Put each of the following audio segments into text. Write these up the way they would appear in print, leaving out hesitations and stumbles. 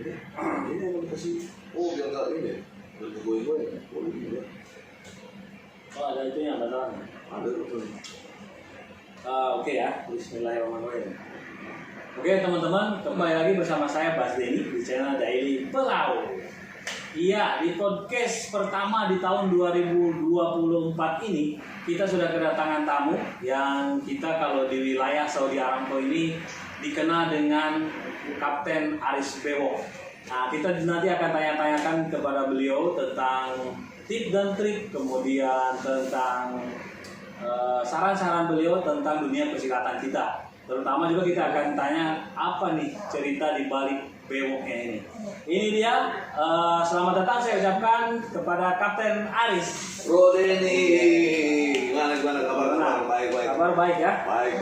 ini yang dikasih, biar nggak ini, biar kegoyang-goyang, boleh juga. Oh ada itu yang ada. Ada tuh. Oke ya, Bismillahirrahmanirrahim. Oke teman-teman, kembali lagi bersama saya Bas Denny di channel Daily Pelau. Iya, di podcast pertama di tahun 2024 ini kita sudah kedatangan tamu yang kita kalau di wilayah Saudi Aramco ini dikenal dengan Kapten Aris Bewok. Nah, kita nanti akan tanya-tanyakan kepada beliau tentang tips dan trik, kemudian tentang saran-saran beliau tentang dunia persilatan kita. Terutama juga kita akan tanya apa nih cerita di balik bewoknya ini. Ini dia, selamat datang saya ucapkan kepada Kapten Aris. Bro Denny, gimana kabar? Baik. Kabar baik ya? Baik,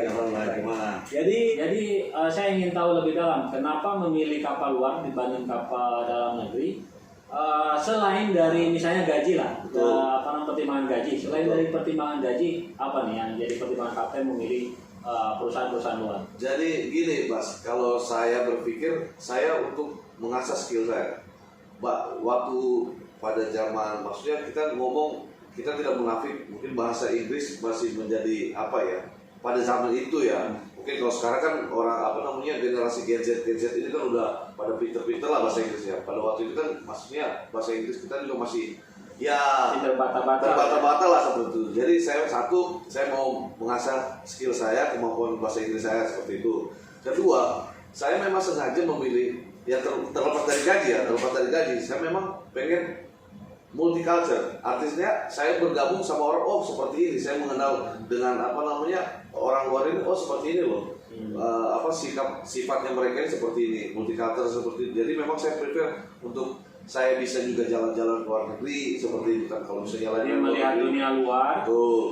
kabar baik. Gimana? Jadi saya ingin tahu lebih dalam kenapa memilih kapal luar dibanding kapal dalam negeri. Selain dari misalnya gaji lah, pertimbangan gaji. Selain dari pertimbangan gaji, apa nih yang jadi pertimbangan kapten memilih perusahaan-perusahaan luar? Jadi gini, Bas, kalau saya berpikir saya untuk mengasah skill saya. Waktu pada zaman, maksudnya kita ngomong, kita tidak munafik, mungkin bahasa Inggris masih menjadi apa ya? Pada zaman itu ya. Mungkin kalau sekarang kan orang generasi Gen Z ini kan udah pada pinter-pinter lah bahasa Inggrisnya. Pada waktu itu kan maksudnya bahasa Inggris kita juga masih terbata-bata lah seperti itu. Jadi saya mau mengasah skill saya, kemampuan bahasa Inggris saya seperti itu. Kedua, saya memang sengaja memilih terlepas dari gaji, saya memang pengen multicultural. Artinya saya bergabung sama orang seperti ini, saya mengenal dengan orang luar ini seperti ini loh. Sifatnya mereka ini seperti ini, multicultural seperti ini. Jadi memang saya prefer untuk saya bisa juga jalan-jalan ke luar negeri seperti itu kan, kalau misalnya lain melihat dunia luar,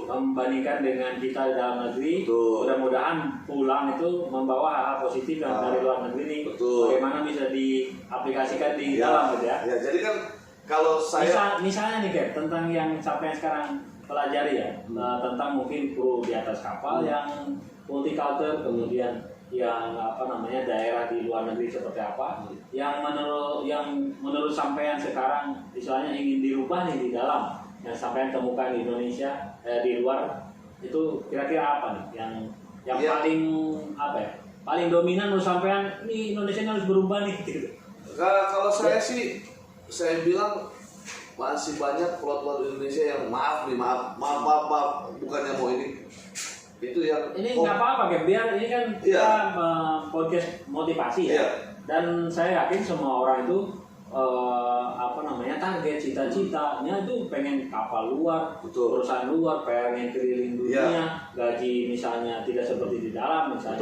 membandingkan dengan kita di dalam negeri. Mudah-mudahan pulang itu membawa hal-hal positif dari luar negeri ini. Bagaimana bisa diaplikasikan di dalam gitu ya. Ya, jadi kan kalau saya misalnya nih Cap, tentang yang sampai sekarang pelajari ya, tentang mungkin kru di atas kapal yang multicultural, kemudian yang daerah di luar negeri seperti apa, yang menurut sampean sekarang misalnya ingin dirubah nih di dalam yang sampean temukan di Indonesia, di luar itu kira-kira apa nih yang paling dominan menurut sampean ini Indonesia harus berubah nih gitu. Kalau saya sih saya bilang masih banyak pilot Indonesia yang maaf bukannya mau ini itu yang ini nggak apa-apa kan, biar ini kan kita podcast motivasi ya. Dan saya yakin semua orang itu target cita-citanya itu pengen kapal luar, perusahaan luar, pengen keliling dunia, gaji misalnya tidak seperti di dalam misalnya.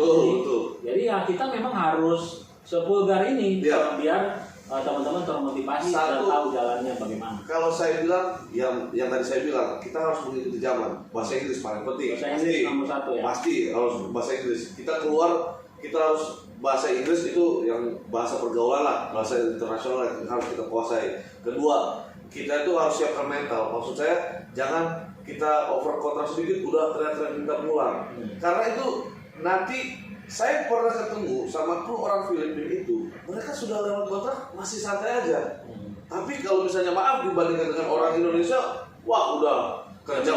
Jadi ya kita memang harus sepulgar ini biar teman-teman termotivasi dan tahu jalannya bagaimana. Kalau saya bilang, yang tadi saya bilang, kita harus mengikuti zaman. Bahasa Inggris paling penting. Bahasa Inggris nomor 1 ya. Pasti harus bahasa Inggris. Kita keluar, kita harus bahasa Inggris itu yang bahasa pergaulan lah, bahasa internasional yang harus kita kuasai. Kedua, kita itu harus siapkan mental. Maksud saya, jangan kita over kontrak sedikit, udah teriak-teriak minta pulang. Karena itu nanti saya pernah ketemu sama kru orang Filipina itu, mereka sudah lewat kontrak masih santai aja. Tapi kalau misalnya maaf dibandingkan dengan orang Indonesia, udah kerja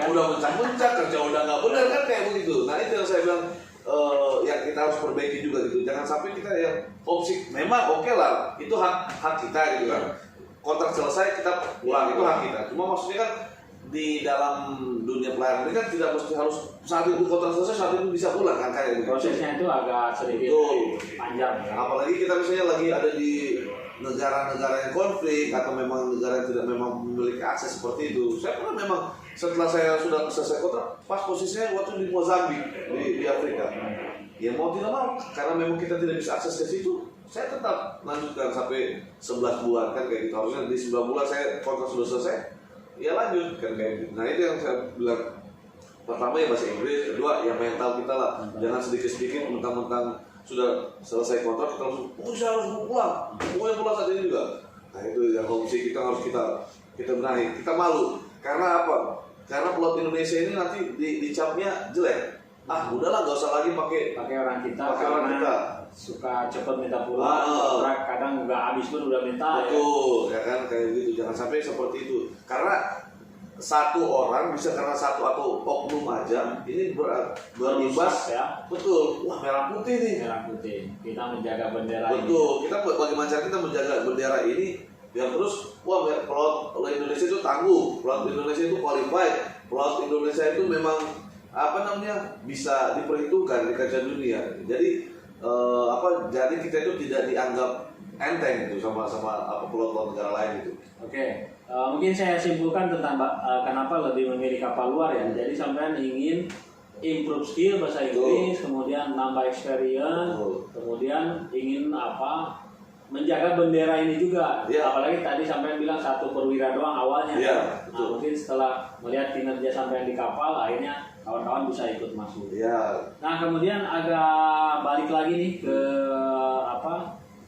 udah mencak-mencak, kerja udah nggak benar kan kayak begitu. Nah itu yang saya bilang yang kita harus perbaiki juga gitu. Jangan sampai kita yang homesick. Memang oke lah, itu hak kita gitu kan. Kontrak selesai kita pulang, itu hak kita. Cuma maksudnya kan di dalam dunia pelayaran ini kan tidak mesti harus saat itu kontrak selesai saat itu bisa pulang kan kayak gitu. Prosesnya itu agak sedikit panjang ya. Apalagi kita misalnya lagi ada di negara-negara yang konflik atau memang negara yang tidak memang memiliki akses seperti itu. Saya pernah memang setelah saya sudah selesai kontrak, pas posisinya waktu di Mozambik di Afrika. Ya mau tidak mau karena memang kita tidak bisa akses ke situ, saya tetap lanjutkan sampai 11 bulan kan kayak gitu. Harusnya di 9 bulan saya kontrak sudah selesai. Ya lanjut kan kayak gitu. Nah itu yang saya bilang, pertama ya bahasa Inggris, kedua ya mental kita lah. Jangan sedikit-sedikit mentang-mentang sudah selesai kontrak kita langsung saya harus pulang, pokoknya pulang saat ini juga. Nah itu yang homesick kita harus kita benahi. Kita malu karena apa? Karena pilot Indonesia ini nanti dicapnya jelek. Udahlah gak usah lagi pakai orang kita. suka cepet minta pulang, kontrak kadang nggak habis pun udah minta. Betul, ya kan kayak gitu. Jangan sampai seperti itu. Karena satu orang bisa karena satu atau oknum aja ini berimbas ya. Betul. Wah, merah putih nih. Merah putih. Kita menjaga bendera ini. Betul. Kita bagaimana cara kita menjaga bendera ini biar terus pelaut Indonesia itu tangguh, pelaut Indonesia itu qualified, pelaut Indonesia itu memang bisa diperhitungkan di kancah dunia. Jadi jadi kita itu tidak dianggap enteng itu sama pelaut negara lain itu. Oke. Mungkin saya simpulkan tentang kenapa lebih memilih kapal luar ya. Jadi sampean ingin improve skill bahasa Inggris, kemudian nambah experience, kemudian ingin menjaga bendera ini juga. Apalagi tadi sampean bilang satu perwira doang awalnya. Nah, mungkin setelah melihat kinerja sampean di kapal, akhirnya kawan-kawan bisa ikut masuk. Nah, kemudian agak balik lagi nih ke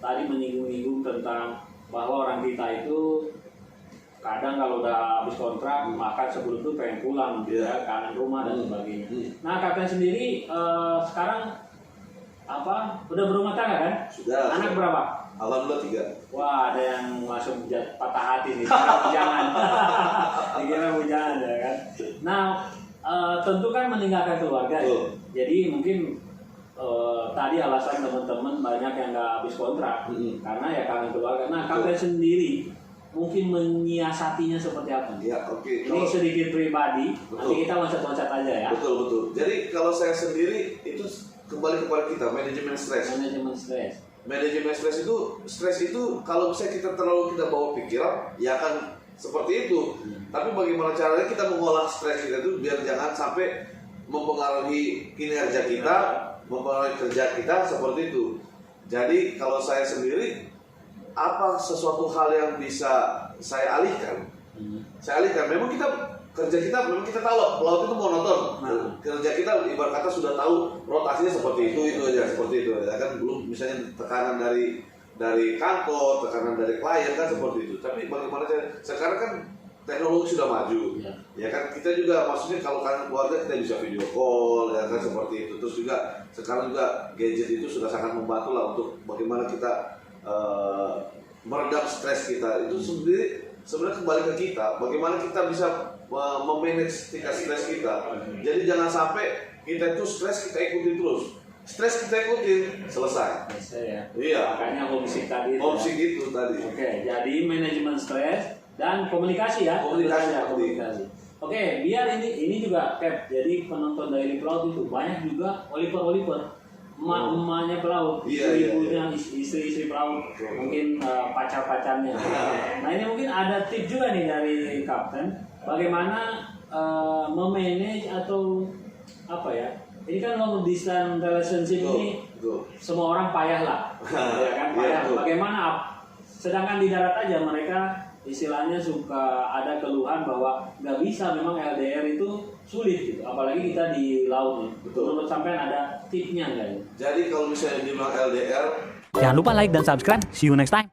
tadi menyinggung-nyinggung tentang bahwa orang kita itu kadang kalau udah habis kontrak makan sebelum itu pengen pulang ya, kangen rumah dan sebagainya. Nah, Kapten sendiri sekarang udah berumah tangga kan? Sudah. Anak berapa? Alhamdulillah 3. Wah, ada yang langsung patah hati nih. Jangan. Dikira bujangan ya kan. Nah, tentu kan meninggalkan keluarga ya. Jadi mungkin tadi alasan teman-teman banyak yang nggak habis kontrak karena ya kangen keluarga. Nah, Kapten sendiri mungkin menyiasatinya seperti apa? Ya, oke. Ini sedikit pribadi. Nanti kita loncat-loncat aja ya. Betul. Jadi kalau saya sendiri itu kembali kepada kita manajemen stres. Manajemen stres itu kalau misalnya kita bawa pikiran ya akan seperti itu. Tapi bagaimana caranya kita mengolah stres kita itu biar jangan sampai mempengaruhi kinerja kita, mempengaruhi kerja kita seperti itu. Jadi kalau saya sendiri sesuatu hal yang bisa saya alihkan? Memang kerja kita memang kita tahu pelaut itu monoton. Kerja kita ibarat kata sudah tahu rotasinya seperti itu aja seperti itu ya kan, belum misalnya tekanan dari kantor, tekanan dari klien kan seperti itu. Tapi bagaimana sekarang kan teknologi sudah maju ya kan, kita juga maksudnya kalau kangen keluarga kita bisa video call ya kan seperti itu. Terus juga sekarang juga gadget itu sudah sangat membantu lah untuk bagaimana kita meredam stres kita itu sebenarnya kembali ke kita, bagaimana kita bisa memanage tingkat stres kita. Jadi jangan sampai kita itu stres kita ikutin terus. Stres kita ikutin selesai ya. Iya. Makanya homesick tadi. Gitu tadi. Oke, jadi manajemen stres dan komunikasi ya. Komunikasi. Oke, biar ini juga Cap. Jadi penonton Daily Pelaut itu banyak juga Oliver. Emak-emaknya pelaut, ibu-ibunya, istri-istri pelaut, mungkin pacar-pacarnya. Nah, ini mungkin ada tips juga nih dari Kapten, bagaimana memanage atau ini kan long distance relationship ini semua orang payah lah, ya kan payah. Bagaimana? Sedangkan di darat aja mereka istilahnya suka ada keluhan bahwa nggak bisa, memang LDR itu sulit gitu, apalagi kita di laut nih. Menurut sampean ada tipsnya nggak ya? Jadi kalau misalnya dibilang LDR, jangan lupa like dan subscribe. See you next time.